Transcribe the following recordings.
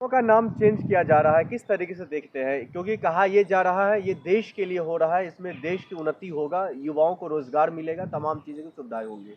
का नाम चेंज किया जा रहा है, किस तरीके से देखते हैं? क्योंकि कहा यह जा रहा है ये देश के लिए हो रहा है, इसमें देश की उन्नति होगा, युवाओं को रोजगार मिलेगा, तमाम चीजें की सुविधाएं होंगी।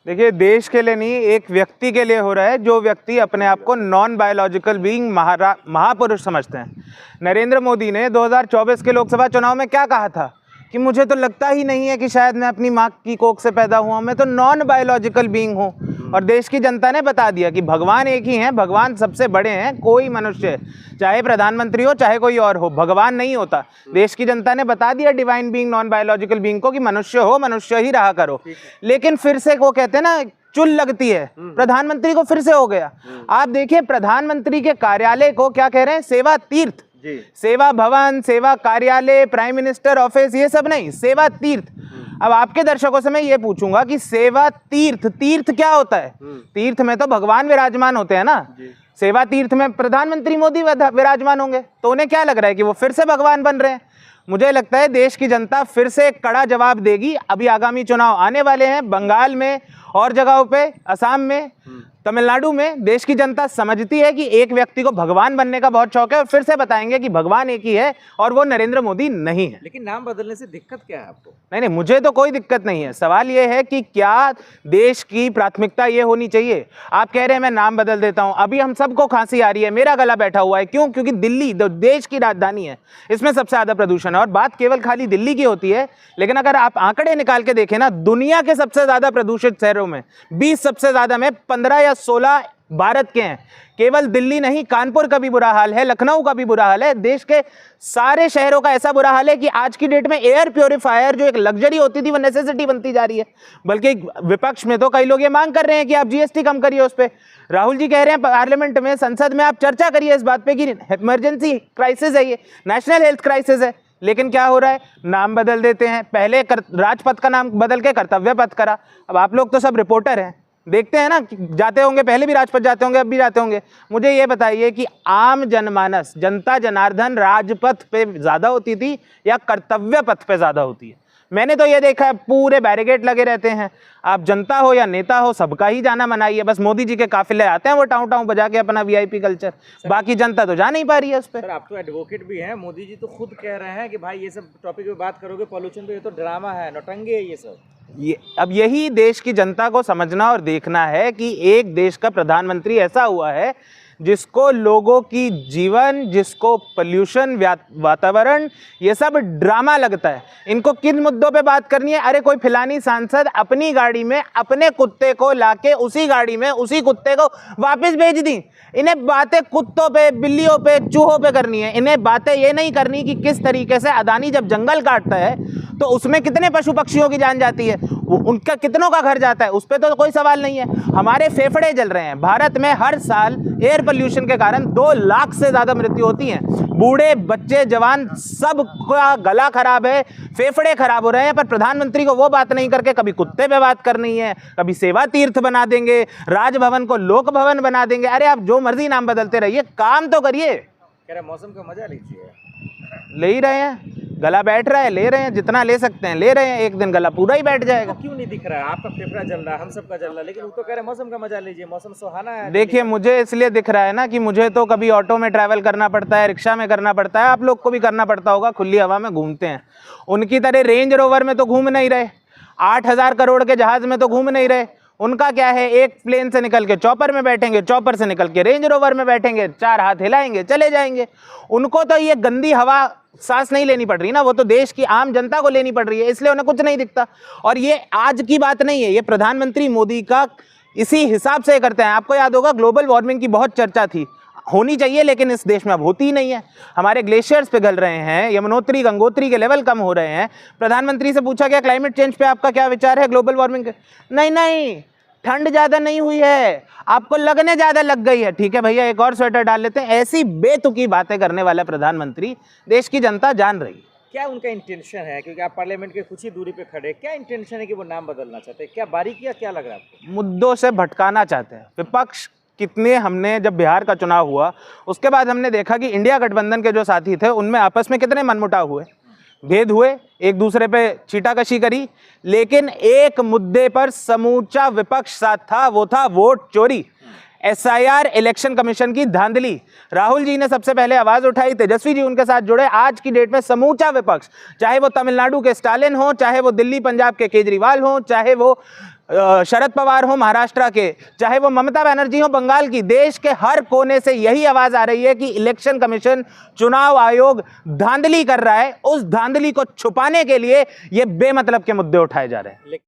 देखिए, देश के लिए नहीं, एक व्यक्ति के लिए हो रहा है जो व्यक्ति अपने आप को नॉन बायोलॉजिकल बीइंग महापुरुष समझते हैं। नरेंद्र मोदी ने 2024 के लोकसभा चुनाव में क्या कहा था कि मुझे तो लगता ही नहीं है कि शायद मैं अपनी माँ की कोख से पैदा हुआ हूँ, मैं तो नॉन बायोलॉजिकल बीइंग हूँ। और देश की जनता ने बता दिया कि भगवान एक ही हैं, भगवान सबसे बड़े हैं, कोई मनुष्य चाहे प्रधानमंत्री हो चाहे कोई और हो, भगवान नहीं होता। देश की जनता ने बता दिया divine being, non biological being को कि मनुष्य हो, मनुष्य ही रहा करो। लेकिन फिर से वो कहते हैं ना, चुल लगती है, प्रधानमंत्री को फिर से हो गया। आप देखिए, प्रधानमंत्री के कार्यालय को क्या कह रहे हैं? सेवा तीर्थ। सेवा भवन, सेवा कार्यालय, प्राइम मिनिस्टर ऑफिस, ये सब नहीं, सेवा तीर्थ। अब आपके दर्शकों से मैं ये पूछूंगा कि सेवा तीर्थ, तीर्थ क्या होता है? तीर्थ में तो भगवान विराजमान होते हैं ना। सेवा तीर्थ में प्रधानमंत्री मोदी विराजमान होंगे, तो उन्हें क्या लग रहा है कि वो फिर से भगवान बन रहे हैं? मुझे लगता है देश की जनता फिर से एक कड़ा जवाब देगी। अभी आगामी चुनाव आने वाले हैं, बंगाल में और जगहों पे, असम में, तमिलनाडु में। देश की जनता समझती है कि एक व्यक्ति को भगवान बनने का बहुत शौक है, और फिर से बताएंगे कि भगवान एक ही है और वो नरेंद्र मोदी नहीं है। लेकिन नाम बदलने से दिक्कत क्या है आपको? नहीं, मुझे तो कोई दिक्कत नहीं है। सवाल ये है कि क्या देश की प्राथमिकता ये होनी चाहिए? आप कह रहे हैं मैं नाम बदल देता हूं। अभी हम सबको खांसी आ रही है, मेरा गला बैठा हुआ है। क्यों? क्योंकि दिल्ली देश की राजधानी है, इसमें सबसे ज्यादा प्रदूषण है। और बात केवल खाली दिल्ली की होती है, लेकिन अगर आप आंकड़े निकाल के देखें ना, दुनिया के सबसे ज्यादा प्रदूषित शहरों में 20 सबसे ज्यादा में 15 या 16 भारत के हैं। केवल दिल्ली नहीं, कानपुर का भी बुरा हाल है, लखनऊ का भी बुरा हाल है। देश के सारे शहरों का ऐसा बुरा हाल है कि आज की डेट में एयर प्योरीफायर जो एक लग्जरी होती थी, वो नेसेसिटी बनती जा रही है। बल्कि विपक्ष में तो कई लोग ये मांग कर रहे हैं कि आप जीएसटी कम करिए उस पर। राहुल जी कह रहे हैं पार्लियामेंट में, संसद में आप चर्चा करिए इस बात पे कि इमरजेंसी क्राइसिस है, ये नेशनल हेल्थ क्राइसिस है। लेकिन क्या हो रहा है? नाम बदल देते हैं। पहले राजपथ का नाम बदल के कर्तव्य पथ करा। अब आप लोग तो सब रिपोर्टर हैं, देखते हैं ना, जाते होंगे, पहले भी राजपथ जाते होंगे, अब भी जाते होंगे। मुझे ये बताइए कि आम जनमानस, जनता जनार्दन राजपथ पे ज्यादा होती थी या कर्तव्य पथ पे ज्यादा होती है? मैंने तो ये देखा है, पूरे बैरिकेड लगे रहते हैं। आप जनता हो या नेता हो, सबका ही जाना मनाही है। बस मोदी जी के काफिले आते हैं, वो टाउं टाउं बजा के अपना वीआईपी कल्चर, बाकी जनता तो जा नहीं पा रही है उस पर। आप तो एडवोकेट भी हैं, मोदी जी तो खुद कह रहे हैं कि भाई ये सब टॉपिक पे बात करोगे पॉल्यूशन पे, ये तो ड्रामा है, नौटंगी है ये सब। अब यही देश की जनता को समझना और देखना है कि एक देश का प्रधानमंत्री ऐसा हुआ है जिसको लोगों की जीवन, जिसको पोल्यूशन, वातावरण, ये सब ड्रामा लगता है। इनको किन मुद्दों पे बात करनी है? अरे कोई फिलानी सांसद अपनी गाड़ी में अपने कुत्ते को लाके उसी गाड़ी में उसी कुत्ते को वापस भेज दी। इन्हें बातें कुत्तों पे, बिल्लियों पे, चूहों पे करनी है। इन्हें बातें ये नहीं करनी कि किस तरीके से अदानी जब जंगल काटता है तो उसमें कितने पशु पक्षियों की जान जाती है, उनका कितनों का घर जाता है, उस पर तो कोई सवाल नहीं है। हमारे फेफड़े जल रहे हैं। भारत में हर साल एयर पोल्यूशन के कारण 2 लाख से ज्यादा मृत्यु होती है। बूढ़े, बच्चे, जवान, सबका गला खराब है, फेफड़े खराब हो रहे हैं। पर प्रधानमंत्री को वो बात नहीं करके कभी कुत्ते पे बात करनी है, कभी सेवा तीर्थ बना देंगे, राजभवन को लोक भवन बना देंगे। अरे आप जो मर्जी नाम बदलते रहिए, काम तो करिए। कह रहे मौसम का मजा लीजिए। ले ही रहे हैं, गला बैठ रहा है, ले रहे हैं, जितना ले सकते हैं ले रहे हैं। एक दिन गला पूरा ही बैठ जाएगा। क्यों नहीं दिख रहा है? आपका फेफड़ा जल रहा है, हम सबका जल रहा है, लेकिन वो तो कह रहे मौसम का मजा लीजिए, मौसम सुहाना है। देखिए, मुझे इसलिए दिख रहा है ना कि मुझे तो कभी ऑटो में ट्रैवल करना पड़ता है, रिक्शा में करना पड़ता है, आप लोग को भी करना पड़ता होगा, खुली हवा में घूमते हैं। उनकी तरह रेंज रोवर में तो घूम नहीं रहे, 8,000 करोड़ के जहाज में तो घूम नहीं रहे। उनका क्या है, एक प्लेन से निकल के चॉपर में बैठेंगे, चॉपर से निकल के रेंज रोवर में बैठेंगे, 4 हाथ हिलाएंगे, चले जाएंगे। उनको तो ये गंदी हवा सांस नहीं लेनी पड़ रही ना, वो तो देश की आम जनता को लेनी पड़ रही है, इसलिए उन्हें कुछ नहीं दिखता। और ये आज की बात नहीं है, ये प्रधानमंत्री मोदी का इसी हिसाब से करते हैं। आपको याद होगा ग्लोबल वार्मिंग की बहुत चर्चा थी, होनी चाहिए, लेकिन इस देश में अब होती ही नहीं है। हमारे ग्लेशियर्स पिघल रहे हैं, यमुनोत्री गंगोत्री के लेवल कम हो रहे हैं। प्रधानमंत्री से पूछा गया क्लाइमेट चेंज पे आपका क्या विचार है, ग्लोबल वार्मिंग के? नहीं, ठंड ज्यादा नहीं हुई है, आपको लगने ज्यादा लग गई है। ठीक है भैया, एक और स्वेटर डाल लेते हैं। ऐसी बेतुकी बातें करने वाला प्रधानमंत्री देश की जनता जान रही है। क्या उनका इंटेंशन है? क्योंकि आप पार्लियामेंट के कुछ ही दूरी पे खड़े, क्या इंटेंशन है कि वो नाम बदलना चाहते हैं? क्या बारीकियां क्या लग रहा है आपको? मुद्दों से भटकाना चाहते हैं। विपक्ष कितने, हमने जब बिहार का चुनाव हुआ उसके बाद हमने देखा कि इंडिया गठबंधन के जो साथी थे उनमें आपस में कितने मनमुटाव हुए, भेद हुए, एक दूसरे पे छीटाकशी करी। लेकिन एक मुद्दे पर समूचा विपक्ष साथ था, वो था वोट चोरी। SIR इलेक्शन कमीशन की धांधली। राहुल जी ने सबसे पहले आवाज उठाई, तेजस्वी जी उनके साथ जुड़े। आज की डेट में समूचा विपक्ष, चाहे वो तमिलनाडु के स्टालिन हो, चाहे वो दिल्ली पंजाब के केजरीवाल हो, चाहे वो शरद पवार हो महाराष्ट्र के, चाहे वो ममता बनर्जी हो बंगाल की, देश के हर कोने से यही आवाज आ रही है कि इलेक्शन कमीशन, चुनाव आयोग धांधली कर रहा है। उस धांधली को छुपाने के लिए ये बेमतलब के मुद्दे उठाए जा रहे हैं।